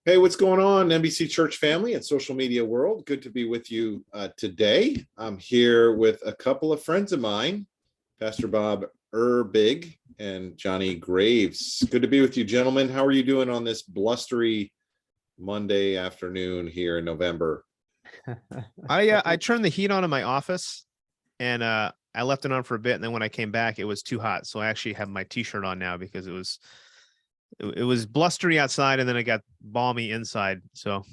Hey, what's going on, NBC Church family and social media world? Good to be with you today. I'm here with a couple of friends of mine, Pastor Bob Erbig and Johnny Graves. Good to be with you, gentlemen. How are you doing on this blustery Monday afternoon here in November? I turned the heat on in my office, and I left it on for a bit, and then when I came back, it was too hot. So I actually have my t-shirt on now because it was blustery outside, and then it got balmy inside. So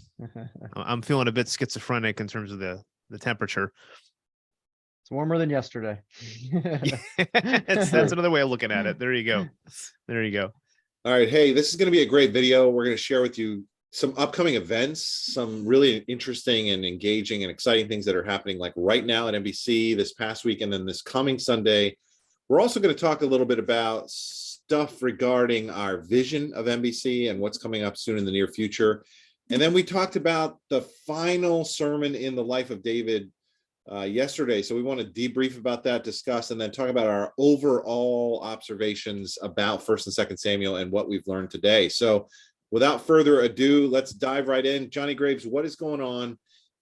I'm feeling a bit schizophrenic in terms of the temperature. It's warmer than yesterday. That's another way of looking at it. There you go. There you go. All right. Hey, this is going to be a great video. We're going to share with you some upcoming events, some really interesting and engaging and exciting things that are happening like right now at NBC this past week and then this coming Sunday. We're also going to talk a little bit about stuff regarding our vision of NBC and what's coming up soon in the near future. And then we talked about the final sermon in the life of David yesterday. So we want to debrief about that, discuss, and then talk about our overall observations about 1st and 2nd Samuel and what we've learned today. So without further ado, let's dive right in. Johnny Graves, what is going on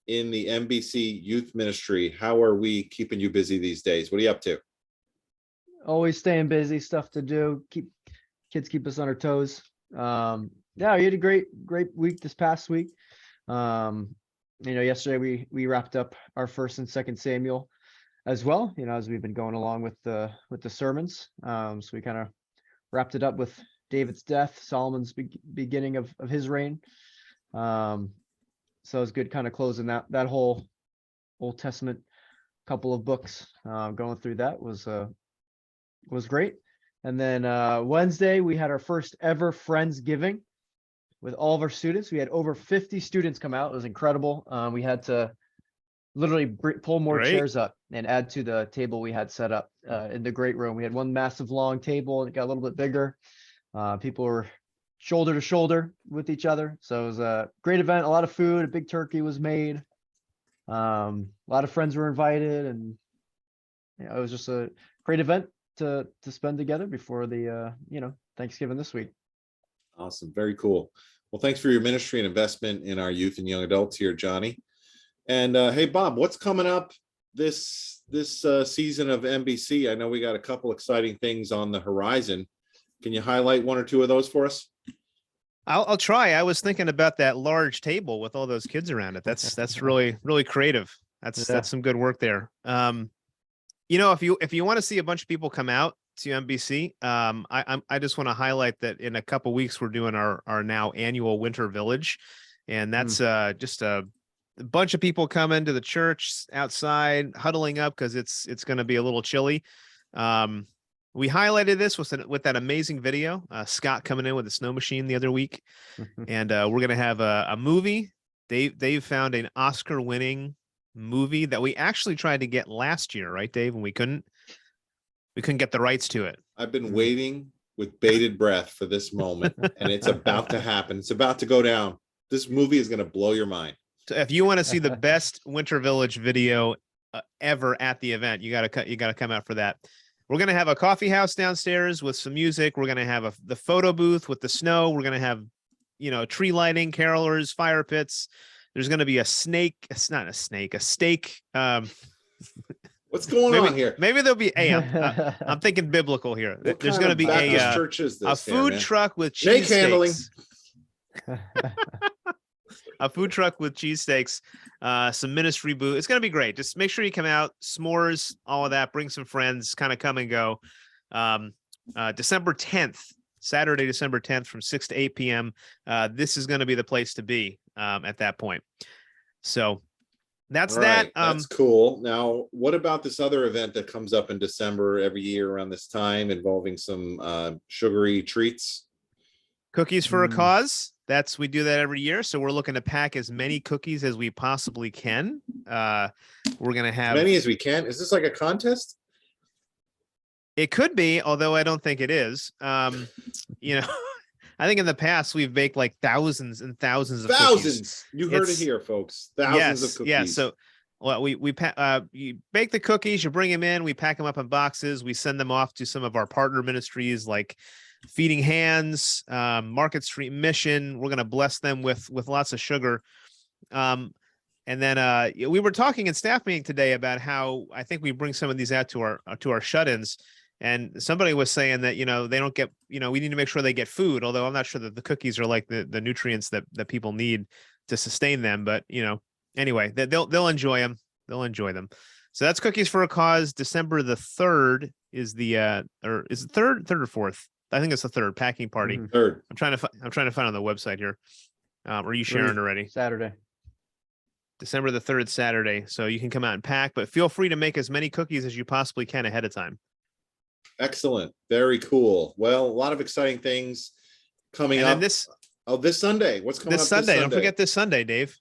in the NBC youth ministry? How are we keeping you busy these days? What are you up to? Always staying busy, stuff to do. Kids keep us on our toes. Yeah, we had a great week this past week. Yesterday we wrapped up our 1st and 2nd Samuel as well, as we've been going along with the sermons. So we kind of wrapped it up with David's death, Solomon's beginning of his reign. So it was good kind of closing that whole Old Testament couple of books. Going through that was great. And then Wednesday we had our first ever Friendsgiving with all of our students. We had over 50 students come out. It was incredible. We had to literally pull more chairs up and add to the table we had set up in the great room. We had one massive long table and it got a little bit bigger. People were shoulder to shoulder with each other. So it was a great event, a lot of food, a big turkey was made. A lot of friends were invited, and it was just a great event to spend together before the Thanksgiving this week. Awesome. Very cool. Well, thanks for your ministry and investment in our youth and young adults here, Johnny. And hey, Bob, what's coming up this season of NBC? I know we got a couple exciting things on the horizon. Can you highlight one or two of those for us? I'll try. I was thinking about that large table with all those kids around it. That's really creative. That's some good work there. If you want to see a bunch of people come out to NBC, I just want to highlight that in a couple weeks we're doing our now annual Winter Village, and that's just a bunch of people coming to the church outside, huddling up because it's going to be a little chilly. We highlighted this with that amazing video, Scott coming in with a snow machine the other week, and we're going to have a movie. They've found an Oscar-winning movie that we actually tried to get last year, right, Dave? And we couldn't get the rights to it. I've been waiting with bated breath for this moment, and it's about to happen. It's about to go down. This movie is going to blow your mind. So if you want to see the best Winter Village video ever at the event, you got to come out for that. We're going to have a coffee house downstairs with some music. We're going to have the photo booth with the snow. We're going to have, tree lighting, carolers, fire pits. There's going to be a snake. It's not a snake, a steak. What's going on here? Maybe there'll be I'm thinking biblical here. There's going to be a food truck with cheese steaks. A food truck with cheesesteaks, some ministry booth. It's going to be great. Just make sure you come out, s'mores, all of that. Bring some friends, kind of come and go. December 10th, Saturday, December 10th from 6 to 8 p.m. This is going to be the place to be at that point. So that's that. That's cool. Now, what about this other event that comes up in December every year around this time involving some sugary treats? Cookies for a Cause. We do that every year. So we're looking to pack as many cookies as we possibly can. We're going to have as many as we can. Is this like a contest? It could be, although I don't think it is. I think in the past we've baked like thousands and thousands of cookies. You heard it here, folks. Thousands of cookies. Yeah. So you bake the cookies, you bring them in, we pack them up in boxes, we send them off to some of our partner ministries like Feeding Hands, Market Street Mission. We're going to bless them with lots of sugar. And then we were talking in staff meeting today about how I think we bring some of these out to our shut-ins. And somebody was saying that, they don't get, we need to make sure they get food, although I'm not sure that the cookies are like the nutrients that people need to sustain them. But, anyway, they'll enjoy them. They'll enjoy them. So that's Cookies for a Cause. December the 3rd is or is it third or fourth? I think it's the 3rd, packing party. Mhm. Third. I'm trying to find on the website here. Are you sharing already? Saturday. December the 3rd, Saturday. So you can come out and pack, but feel free to make as many cookies as you possibly can ahead of time. Excellent. Very cool. Well, a lot of exciting things coming And up. then this Sunday. What's coming this up Sunday, don't forget this Sunday, Dave.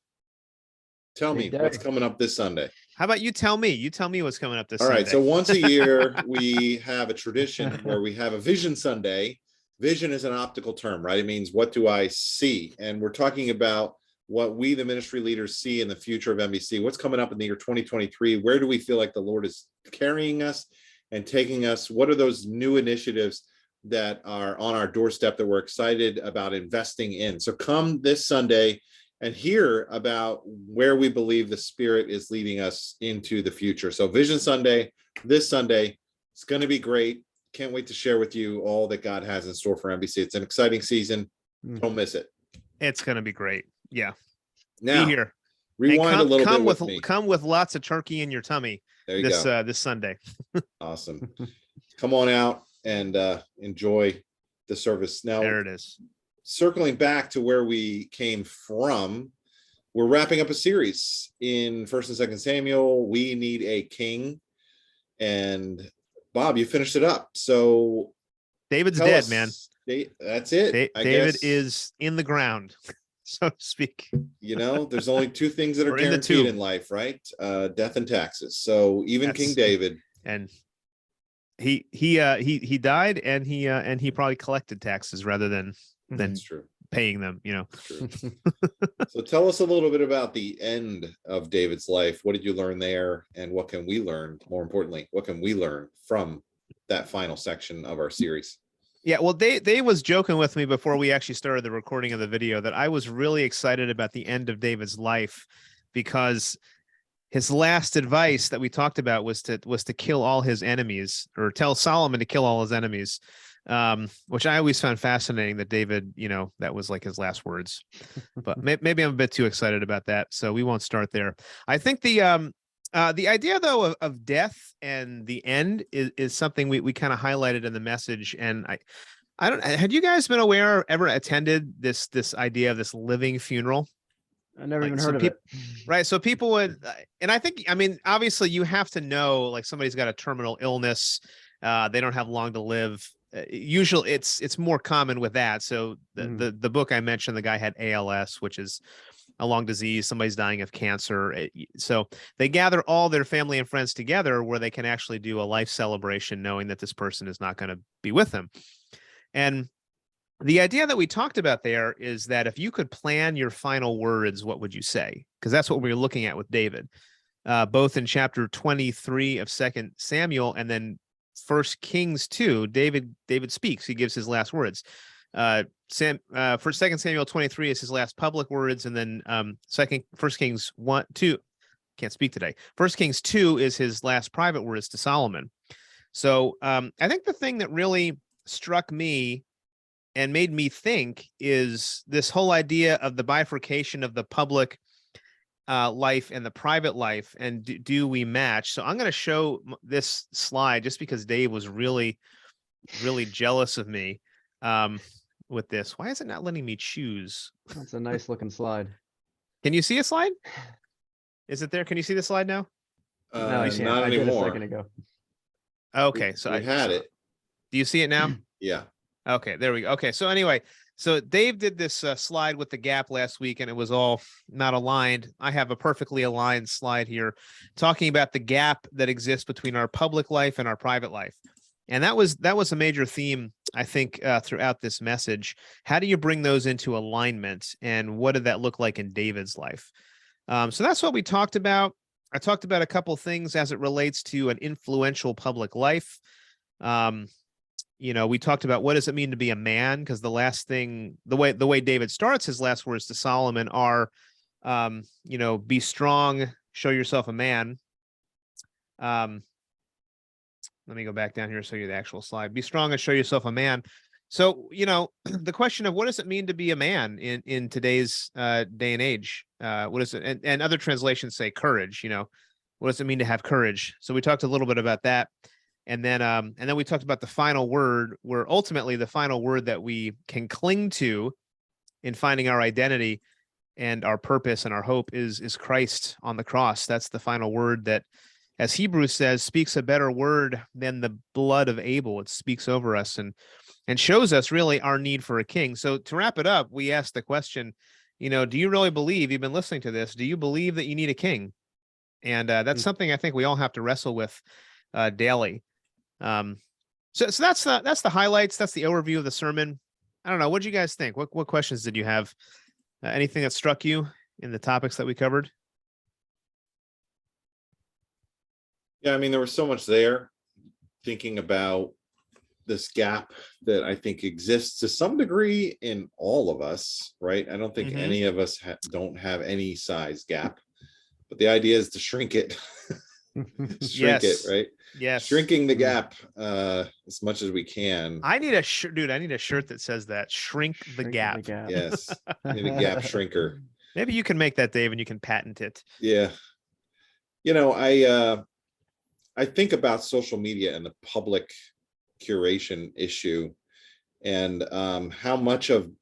Tell me Big what's day. coming up this Sunday. How about you tell me? You tell me what's coming up this All Sunday. right. So once a year, we have a tradition where we have a Vision Sunday. Vision is an optical term, right? It means, what do I see? And we're talking about what we, the ministry leaders, see in the future of NBC. What's coming up in the year 2023? Where do we feel like the Lord is carrying us and taking us? What are those new initiatives that are on our doorstep that we're excited about investing in? So come this Sunday and hear about where we believe the Spirit is leading us into the future. So Vision Sunday, this Sunday, it's going to be great. Can't wait to share with you all that God has in store for NBC. It's an exciting season. Don't miss it. It's going to be great. Yeah. Now, Be here. rewind a little bit with me. Come with lots of turkey in your tummy There you go. this Sunday. Awesome. Come on out and enjoy the service. Now, There it is. circling back to where we came from, we're wrapping up a series in 1st and 2nd Samuel. We need a king. And Bob, you finished it up. So David's tell dead, us- man. That's it. I David guess, is in the ground, so to speak. there's only two things that are Or in the guaranteed tomb. in life, right? Death and taxes. So even That's- King David, And he died, and he probably collected taxes rather than that's true. paying them. True. So tell us a little bit about the end of David's life. What did you learn there? And what can we learn? More importantly, what can we learn from that final section of our series? Yeah, well, Dave was joking with me before we actually started the recording of the video that I was really excited about the end of David's life, because his last advice that we talked about was to kill all his enemies, or tell Solomon to kill all his enemies, which I always found fascinating that David, that was like his last words. But maybe I'm a bit too excited about that, so we won't start there. I think the idea, though, of death and the end is something we kind of highlighted in the message. And I don't, had you guys been aware or ever attended this idea of this living funeral? I never Like, even so heard of it. Right. So people would, and I think, obviously you have to know, like, somebody's got a terminal illness. They don't have long to live. Usually it's more common with that. So the book I mentioned, the guy had ALS, which is a lung disease. Somebody's dying of cancer. So they gather all their family and friends together where they can actually do a life celebration, knowing that this person is not going to be with them. And the idea that we talked about there is that if you could plan your final words, what would you say? Because that's what we were looking at with David, both in chapter 23 of 2nd Samuel and then 1 Kings 2. David speaks. He gives his last words. For 2 Samuel 23 is his last public words, and then 1 Kings 2, can't speak today. 1 Kings 2 is his last private words to Solomon. So I think the thing that really struck me and made me think is this whole idea of the bifurcation of the public life and the private life, and do we match? So I'm going to show this slide just because Dave was really, really jealous of me with this. Why is it not letting me choose? That's a nice looking slide. Can you see a slide? Is it there? Can you see the slide now? No, I can't. Not I did a anymore. second ago. Okay, so we had it. Do you see it now? Yeah. Okay, there we go. Okay, so anyway, so Dave did this slide with the gap last week, and it was all not aligned. I have a perfectly aligned slide here talking about the gap that exists between our public life and our private life. And that was a major theme, I think, throughout this message. How do you bring those into alignment, and what did that look like in David's life? So that's what we talked about. I talked about a couple things as it relates to an influential public life. we talked about what does it mean to be a man? Because the last thing, the way David starts his last words to Solomon are, be strong, show yourself a man. Let me go back down here, show you the actual slide. Be strong and show yourself a man. So, the question of what does it mean to be a man in today's day and age? What is it? And other translations say courage, what does it mean to have courage? So we talked a little bit about that. And then we talked about the final word, where ultimately the final word that we can cling to in finding our identity and our purpose and our hope is Christ on the cross. That's the final word that, as Hebrews says, speaks a better word than the blood of Abel. It speaks over us and shows us really our need for a king. So to wrap it up, we asked the question, do you really believe, you've been listening to this, do you believe that you need a king? And that's something I think we all have to wrestle with daily. So that's the highlights. That's the overview of the sermon. I don't know. What did you guys think? What questions did you have? Anything that struck you in the topics that we covered? Yeah, I mean, there was so much there, thinking about this gap that I think exists to some degree in all of us, right? I don't think any of us don't have any size gap, but the idea is to shrink it. Shrink it, right? Yes. Shrinking the gap as much as we can. I need a shirt, dude. I need a shirt that says that. Shrink the gap. Yes. I need a gap shrinker. Maybe you can make that, Dave, and you can patent it. Yeah. I think about social media and the public curation issue, and how much of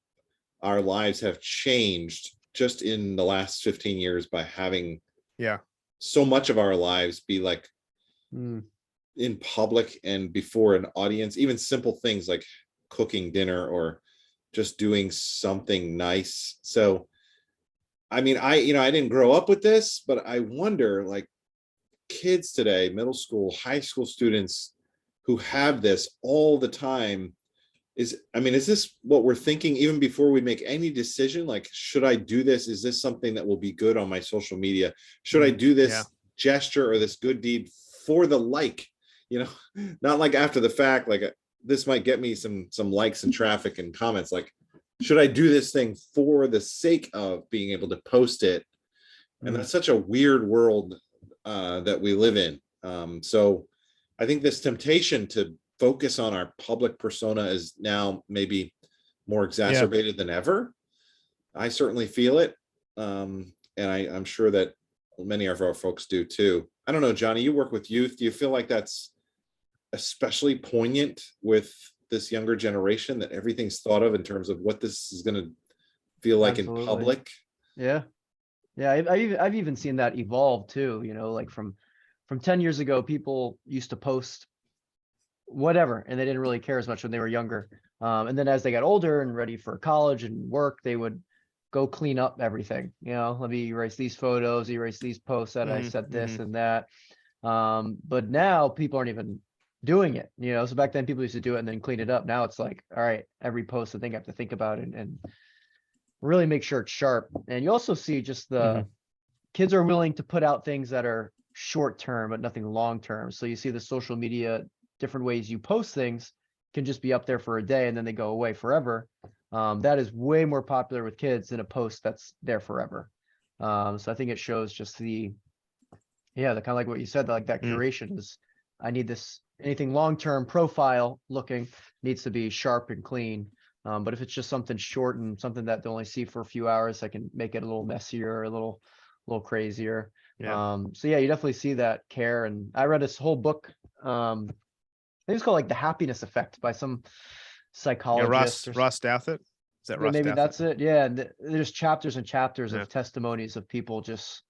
our lives have changed just in the last 15 years by having so much of our lives be like in public and before an audience. Even simple things like cooking dinner or just doing something nice. So I mean, I didn't grow up with this, but I wonder, like, kids today, middle school, high school students who have this all the time, is this what we're thinking even before we make any decision? Like, should I do this? Is this something that will be good on my social media? Should I do this gesture or this good deed for the like, not like after the fact, like this might get me some likes and traffic and comments. Like, should I do this thing for the sake of being able to post it? And that's such a weird world that we live in. So I think this temptation to focus on our public persona is now maybe more exacerbated than ever. I certainly feel it. And I'm sure that many of our folks do too. I don't know, Johnny, you work with youth. Do you feel like that's especially poignant with this younger generation, that everything's thought of in terms of what this is going to feel like in public? Yeah. I've even seen that evolve too, like from 10 years ago, people used to post whatever, and they didn't really care as much when they were younger. And then as they got older and ready for college and work, they would go clean up everything. Let me erase these photos, erase these posts that I said this and that. But now people aren't even doing it, so back then people used to do it and then clean it up. Now it's like, all right, every post I think I have to think about and really make sure it's sharp. And you also see just the kids are willing to put out things that are short term but nothing long term. So you see the social media, different ways you post things can just be up there for a day and then they go away forever. That is way more popular with kids than a post that's there forever. So I think it shows just the kind of like what you said, like that curation is, I need this, anything long-term profile looking needs to be sharp and clean. But if it's just something short and something that they only see for a few hours, I can make it a little messier, a little crazier. So yeah, you definitely see that care. And I read this whole book. I think it's called like The Happiness Effect by some psychologist. Ross Douthat. Is that Ross maybe Douthat? that's it. Yeah. And there's chapters and chapters of testimonies of people just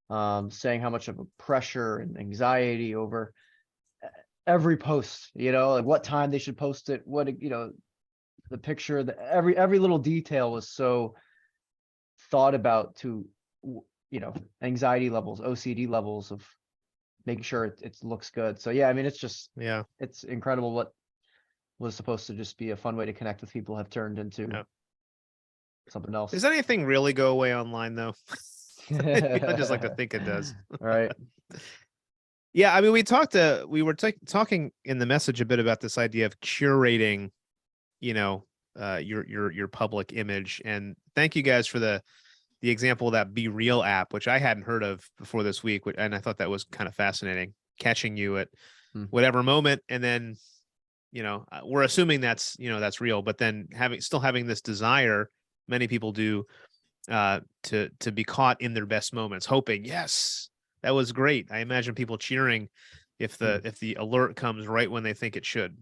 saying how much of a pressure and anxiety over every post, like what time they should post it, what, the picture, every little detail was so thought about to, anxiety levels, OCD levels of making sure it looks good. So yeah, it's just, it's incredible what was supposed to just be a fun way to connect with people have turned into something else. Does anything really go away online though? I just like to think it does. Right. Yeah, I mean, we were talking in the message a bit about this idea of curating, you know, your public image. And thank you guys for the example of that Be Real app, which I hadn't heard of before this week, and I thought that was kind of fascinating, catching you at Hmm. whatever moment, and then, we're assuming that's that's real, but then still having this desire, many people do, to be caught in their best moments, hoping, yes, that was great. I imagine people cheering if the alert comes right when they think it should.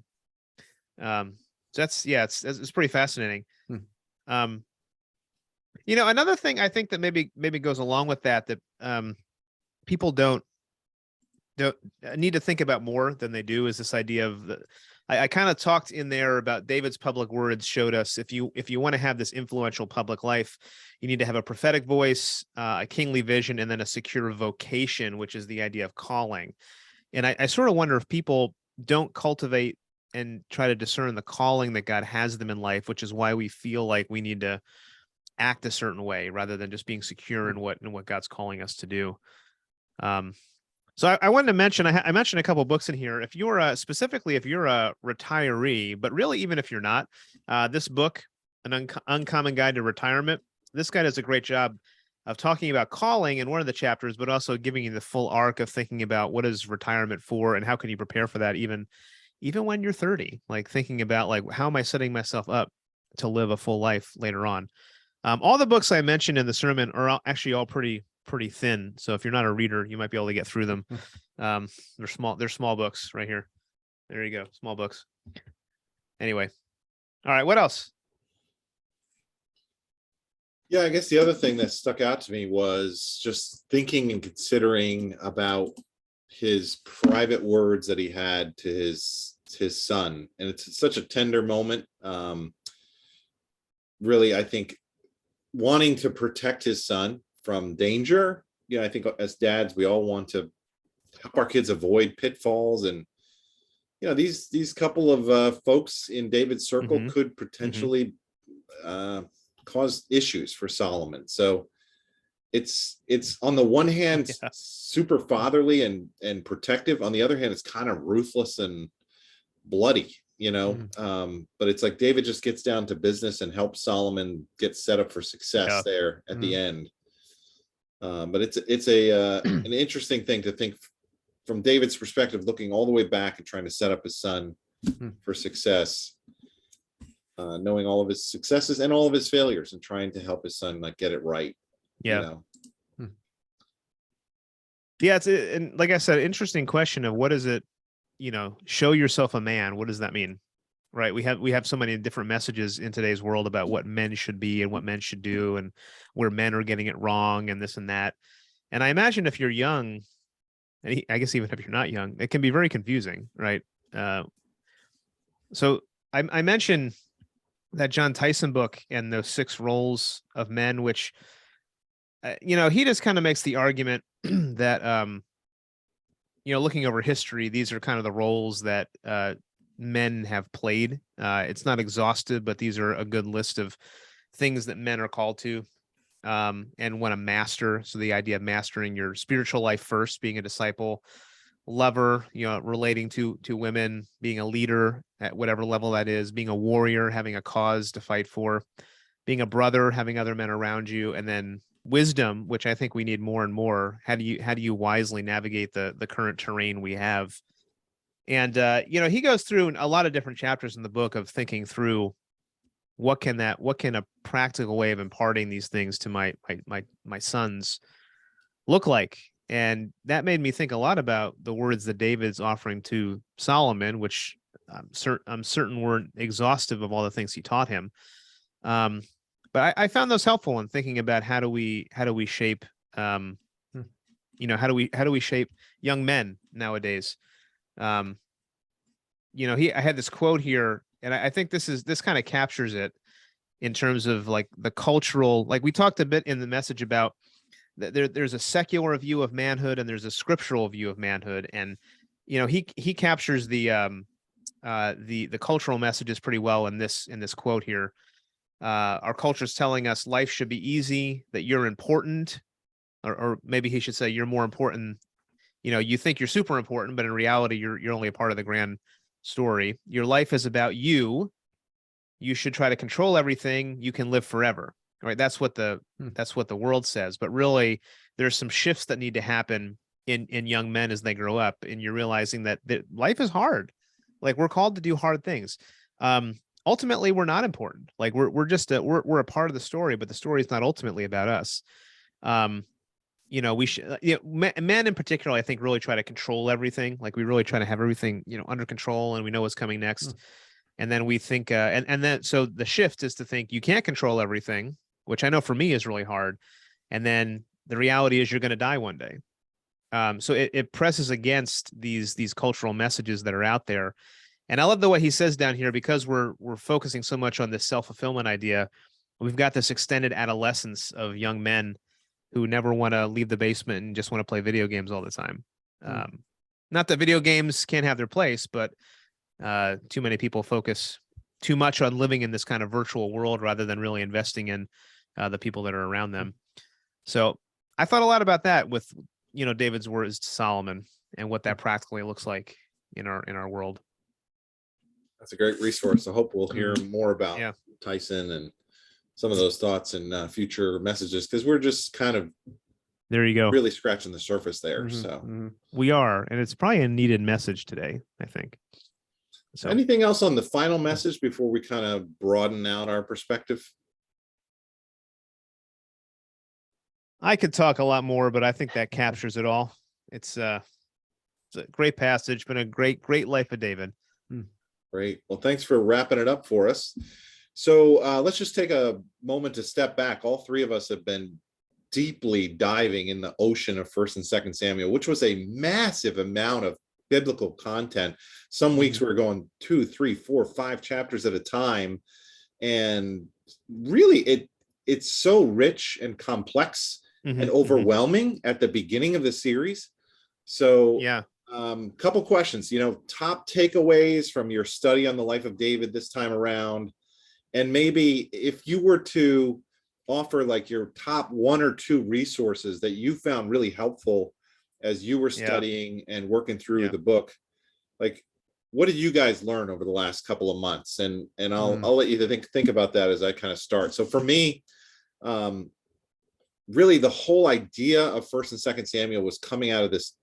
So it's pretty fascinating. Hmm. Another thing I think that maybe goes along with that people don't need to think about more than they do is this idea of I kind of talked in there about David's public words showed us if you want to have this influential public life, you need to have a prophetic voice, a kingly vision, and then a secure vocation, which is the idea of calling. And I sort of wonder if people don't cultivate and try to discern the calling that God has them in life, which is why we feel like we need to act a certain way rather than just being secure in what God's calling us to do. So I wanted to mention, I mentioned a couple of books in here. If you're specifically, if you're a retiree, but really even if you're not, this book, An Uncommon Guide to Retirement, this guy does a great job of talking about calling in one of the chapters, but also giving you the full arc of thinking about what is retirement for and how can you prepare for that even when you're 30, like thinking about like, how am I setting myself up to live a full life later on? All the books I mentioned in the sermon are actually all pretty thin. So if you're not a reader, you might be able to get through them. They're small books right here. There you go. Small books. Anyway. All right. What else? Yeah, I guess the other thing that stuck out to me was just thinking and considering about his private words that he had to his son. And it's such a tender moment. Really, I think wanting to protect his son from danger. I think as dads, we all want to help our kids avoid pitfalls. And, these couple of folks in David's circle Mhm. could potentially cause issues for Solomon. So it's on the one hand, Yeah. super fatherly and protective. On the other hand, it's kind of ruthless and bloody, but it's like David just gets down to business and helps Solomon get set up for success Yeah. there at the end. But it's an interesting thing to think from David's perspective, looking all the way back and trying to set up his son for success, knowing all of his successes and all of his failures and trying to help his son like get it right. Yeah. Yeah. And like I said, interesting question of what is it, show yourself a man. What does that mean? Right. We have so many different messages in today's world about what men should be and what men should do and where men are getting it wrong and this and that. And I imagine if you're young, and I guess even if you're not young, it can be very confusing. Right. So I mentioned that John Tyson book and those 6 roles of men, which, he just kind of makes the argument that, looking over history, these are kind of the roles that men have played. It's not exhaustive, but these are a good list of things that men are called to and want to master. So the idea of mastering your spiritual life first, being a disciple, lover, relating to women, being a leader at whatever level that is, being a warrior, having a cause to fight for, being a brother, having other men around you, and then wisdom, which I think we need more and more. How do you wisely navigate the current terrain we have? And he goes through a lot of different chapters in the book of thinking through what can a practical way of imparting these things to my sons look like. And that made me think a lot about the words that David's offering to Solomon, which I'm certain weren't exhaustive of all the things he taught him. But I found those helpful in thinking about how do we shape, how do we shape young men nowadays? I had this quote here, and I think this kind of captures it in terms of like the cultural, like we talked a bit in the message about there's a secular view of manhood and there's a scriptural view of manhood. And, he captures the cultural messages pretty well in this quote here. Our culture is telling us life should be easy, that you're important, or maybe he should say you're more important you think you're super important, but in reality, you're only a part of the grand story. Your life is about you. You should try to control everything. You can live forever. Right? That's what the world says. But really, there's some shifts that need to happen in young men as they grow up, and you're realizing that life is hard. Like, we're called to do hard things. Ultimately, we're not important. Like, we're just we're a part of the story, but the story is not ultimately about us. We should, men in particular, I think, really try to control everything. Like, we really try to have everything, under control, and we know what's coming next. And then we think, and then, so the shift is to think you can't control everything, which I know for me is really hard. And then the reality is you're going to die one day. So it presses against these cultural messages that are out there. And I love the way he says down here, because we're focusing so much on this self-fulfillment idea. We've got this extended adolescence of young men who never want to leave the basement and just want to play video games all the time. Not that video games can't have their place, but too many people focus too much on living in this kind of virtual world rather than really investing in the people that are around them. So I thought a lot about that with, David's words to Solomon and what that practically looks like in our world. That's a great resource. I hope we'll hear more about Tyson and some of those thoughts in future messages, because we're just kind of there you go, really scratching the surface there. So we are, and it's probably a needed message today, I think. So anything else on the final message before we kind of broaden out our perspective? I could talk a lot more, but I think that captures it all. It's a great passage, been a great life of David. Great. Well, thanks for wrapping it up for us. So let's just take a moment to step back. All three of us have been deeply diving in the ocean of 1st and 2nd Samuel, which was a massive amount of biblical content. Some weeks we were going 2, 3, 4, 5 chapters at a time. And really, it's so rich and complex and overwhelming at the beginning of the series. So couple questions, top takeaways from your study on the life of David this time around. And maybe if you were to offer like your top 1 or 2 resources that you found really helpful as you were studying and working through the book, like, what did you guys learn over the last couple of months? And I'll let you think about that as I kind of start. So for me, really the whole idea of 1st and 2nd Samuel was coming out of this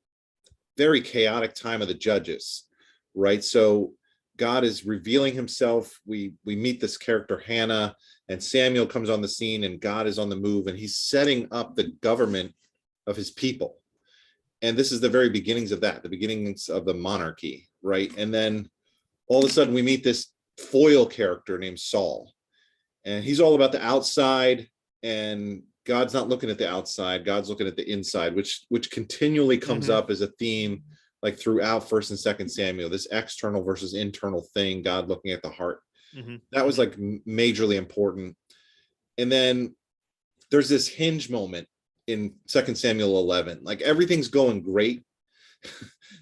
very chaotic time of the judges, right? So God is revealing himself. We meet this character Hannah, and Samuel comes on the scene, and God is on the move, and he's setting up the government of his people. And this is the very beginnings of that, the beginnings of the monarchy, right? And then all of a sudden we meet this foil character named Saul, and he's all about the outside, and God's not looking at the outside. God's looking at the inside, which continually comes up as a theme, like throughout 1st and 2nd Samuel, this external versus internal thing, God looking at the heart. That was like majorly important. And then there's this hinge moment in 2nd Samuel 11, like everything's going great.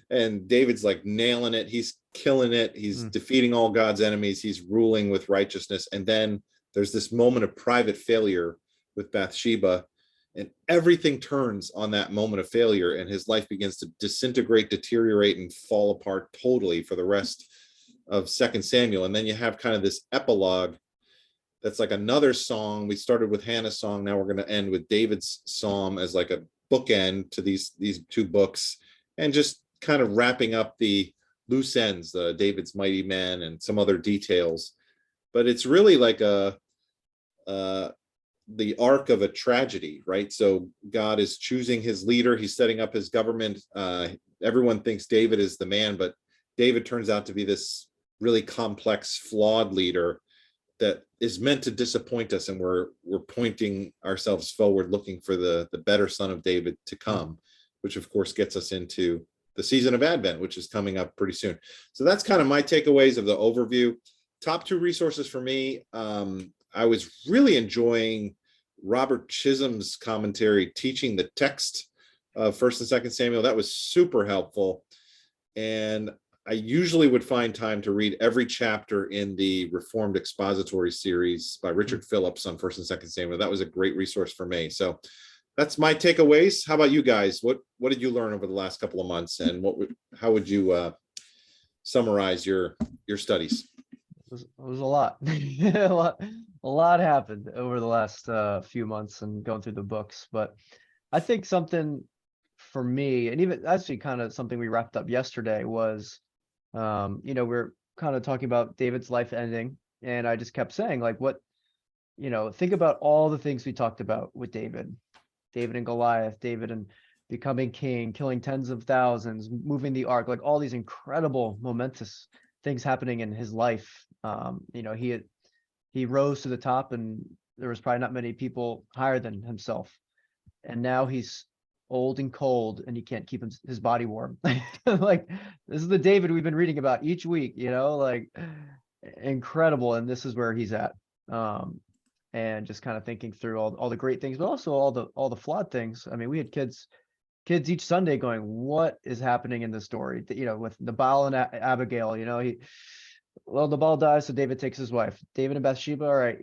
And David's like nailing it. He's killing it. He's defeating all God's enemies. He's ruling with righteousness. And then there's this moment of private failure with Bathsheba, and everything turns on that moment of failure, and his life begins to disintegrate, deteriorate, and fall apart totally for the rest of 2nd Samuel. And then you have kind of this epilogue that's like another song. We started with Hannah's song. Now we're going to end with David's psalm as like a bookend to these 2 books, and just kind of wrapping up the loose ends, David's mighty men and some other details. But it's really like the arc of a tragedy, right? So God is choosing his leader. He's setting up his government. Everyone thinks David is the man, but David turns out to be this really complex, flawed leader that is meant to disappoint us. And we're pointing ourselves forward, looking for the better son of David to come, which of course gets us into the season of Advent, which is coming up pretty soon. So that's kind of my takeaways of the overview. Top 2 resources for me. I was really enjoying Robert Chisholm's commentary, teaching the text of 1st and 2nd Samuel. That was super helpful. And I usually would find time to read every chapter in the Reformed Expository series by Richard Phillips on 1st and 2nd Samuel. That was a great resource for me. So that's my takeaways. How about you guys? What did you learn over the last couple of months, and how would you summarize your studies? It was a lot. A lot happened over the last few months and going through the books. But I think something for me, and even actually kind of something we wrapped up yesterday was, we're kind of talking about David's life ending, and I just kept saying like, think about all the things we talked about with David and Goliath, David and becoming king, killing tens of thousands, moving the ark, like all these incredible momentous things happening in his life. He rose to the top, and there was probably not many people higher than himself. And now he's old and cold, and he can't keep his body warm. Like, this is the David we've been reading about each week, like incredible. And this is where he's at. And just kind of thinking through all the great things, but also all the flawed things. I mean, we had kids each Sunday going, what is happening in the story? With Nabal and Abigail, Nabal dies, so David takes his wife. David and Bathsheba, all right,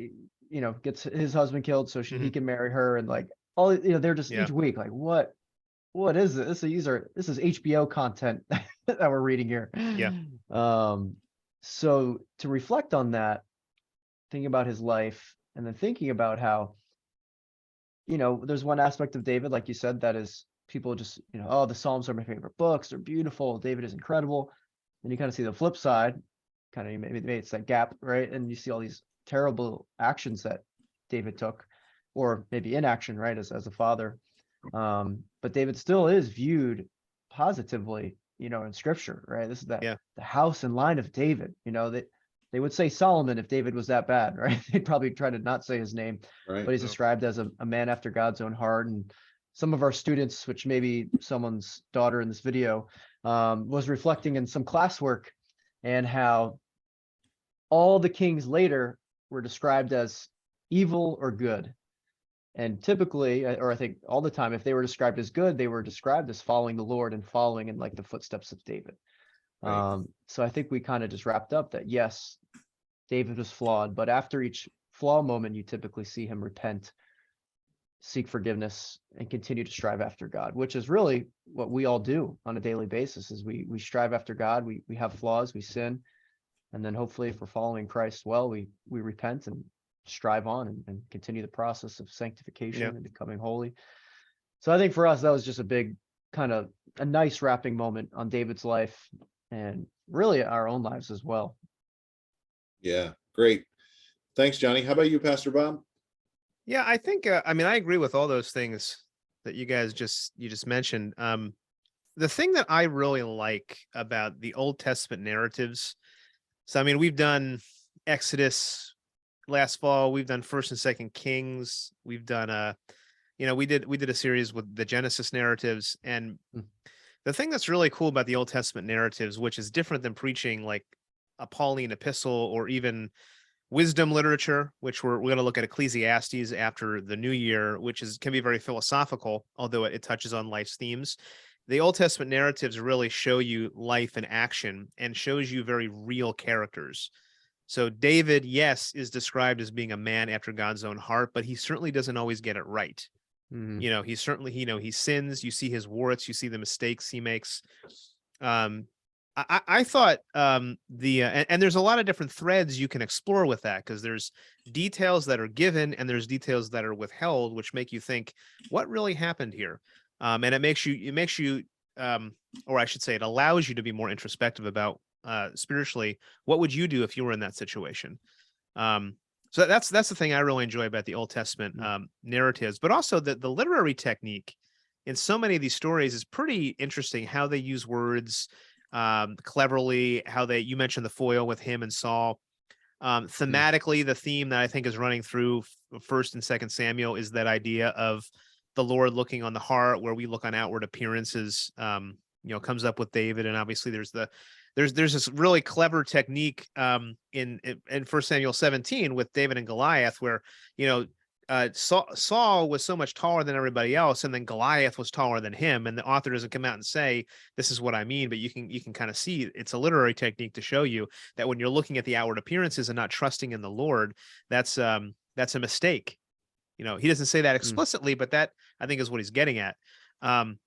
gets his husband killed so he can marry her, and like all, they're just each week like, what is this? This is HBO content that we're reading here. Yeah. So to reflect on that, thinking about his life, and then thinking about how, there's one aspect of David, like you said, that is people just, oh, the Psalms are my favorite books. They're beautiful. David is incredible. And you kind of see the flip side, maybe it's that gap, right? And you see all these terrible actions that David took, or maybe inaction, right? As a father. But David still is viewed positively, in scripture, right? This is the house and line of David, that they would say Solomon if David was that bad, right? They'd probably try to not say his name, Right. but he's described as a man after God's own heart. And some of our students, which maybe someone's daughter in this video, was reflecting in some classwork, and how all the kings later were described as evil or good. And typically, or I think all the time, if they were described as good, they were described as following the Lord and following in like the footsteps of David. Right. So I think we kind of just wrapped up that, yes, David was flawed, but after each flaw moment, you typically see him repent, seek forgiveness, and continue to strive after God, which is really what we all do on a daily basis. Is we strive after God. We have flaws, we sin, and then hopefully, if we're following Christ well, we repent and strive on and continue the process of sanctification and becoming holy. So I think for us, that was just a big kind of a nice wrapping moment on David's life, and really our own lives as well. Yeah, great. Thanks, Johnny. How about you, Pastor Bob? Yeah, I think I agree with all those things that you guys just mentioned. The thing that I really like about the Old Testament narratives, so we've done Exodus last fall, we've done First and Second Kings, we've done we did a series with the Genesis narratives, and the thing that's really cool about the Old Testament narratives, which is different than preaching like a Pauline epistle or even wisdom literature, which we're going to look at Ecclesiastes after the new year, which can be very philosophical, although it touches on life's themes. The Old Testament narratives really show you life in action and shows you very real characters. So David, yes, is described as being a man after God's own heart, but he certainly doesn't always get it right. He certainly, he sins. You see his warts, you see the mistakes he makes. I thought and there's a lot of different threads you can explore with that, because there's details that are given and there's details that are withheld, which make you think, what really happened here? And it makes you, or I should say, it allows you to be more introspective about spiritually, what would you do if you were in that situation? So that's the thing I really enjoy about the Old Testament narratives, but also the literary technique in so many of these stories is pretty interesting. How they use words cleverly, how you mentioned the foil with him and Saul. Thematically, the theme that I think is running through First and Second Samuel is that idea of the Lord looking on the heart, where we look on outward appearances. Comes up with David, and obviously there's this really clever technique in 1 Samuel 17 with David and Goliath, where Saul was so much taller than everybody else, and then Goliath was taller than him, and the author doesn't come out and say this is what I mean, but you can kind of see it's a literary technique to show you that when you're looking at the outward appearances and not trusting in the Lord, that's a mistake. He doesn't say that Mm. explicitly, but that I think is what he's getting at. And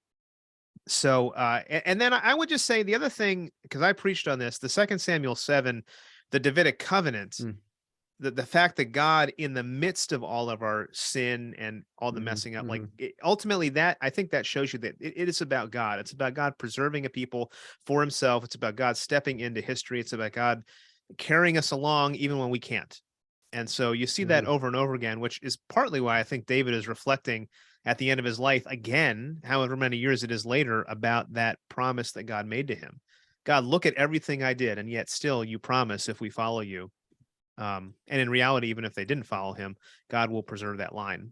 then I would just say the other thing, because I preached on this, the 2 Samuel 7, the Davidic covenant, Mm. the fact that God, in the midst of all of our sin and all the Mhm, messing up, like mhm. ultimately I think that shows you that it is about God. It's about God preserving a people for himself. It's about God stepping into history. It's about God carrying us along even when we can't. And so you see that Mhm. over and over again, which is partly why I think David is reflecting at the end of his life again, however many years it is later, about that promise that God made to him. God, look at everything I did, and yet still you promise if we follow you. And in reality, even if they didn't follow him, God will preserve that line.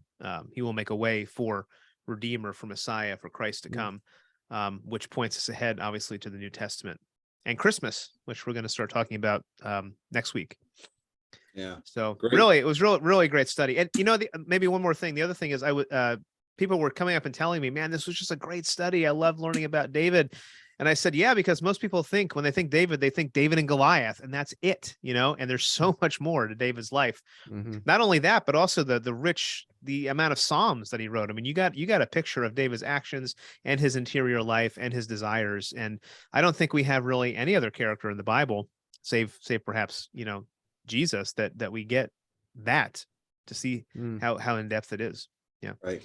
He will make a way for Redeemer, for Messiah, for Christ to Mm. come, which points us ahead, obviously, to the New Testament and Christmas, which we're going to start talking about next week. Yeah. So Great. really, it was really great study. And maybe one more thing. The other thing is people were coming up and telling me, man, this was just a great study. I love learning about David. And I said, yeah, because most people think when they think David and Goliath, and that's it, and there's so much more to David's life. Mhm. Not only that, but also the amount of Psalms that he wrote. I mean, you got a picture of David's actions and his interior life and his desires. And I don't think we have really any other character in the Bible, save perhaps, Jesus, that we get that to see Mm. how in depth it is. Yeah. Right.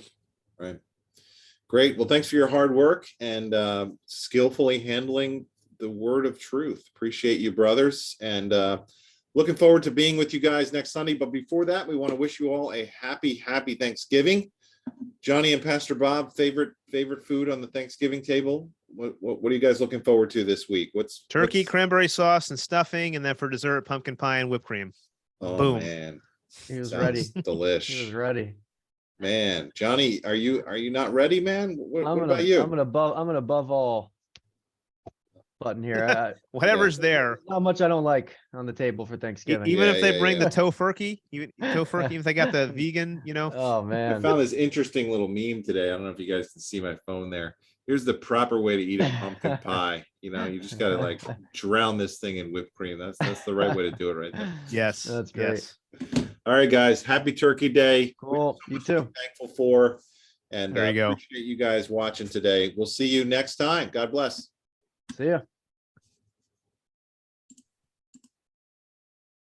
Great. Well, thanks for your hard work and skillfully handling the word of truth. Appreciate you, brothers, and looking forward to being with you guys next Sunday. But before that, we want to wish you all a happy Thanksgiving. Johnny and Pastor Bob, favorite food on the Thanksgiving table? What are you guys looking forward to this week? Turkey, cranberry sauce, and stuffing, and then for dessert, pumpkin pie and whipped cream. Oh, Boom. man. He was Sounds ready. He delish. was ready. Man, Johnny, are you not ready, man? What I'm about you? gonna above all button here. Whatever's there. Not much I don't like on the table for Thanksgiving. Even Yeah, if they yeah, bring yeah. the tofurkey, if they got the vegan, Oh I man. found this interesting little meme today. I don't know if you guys can see my phone there. Here's the proper way to eat a pumpkin pie. You just gotta like drown this thing in whipped cream. That's the right way to do it right there. Yes. That's great. Yes. All right, guys. Happy Turkey Day. Cool. You too. Thankful for, and There you go. appreciate you guys watching today. We'll see you next time. God bless. See ya.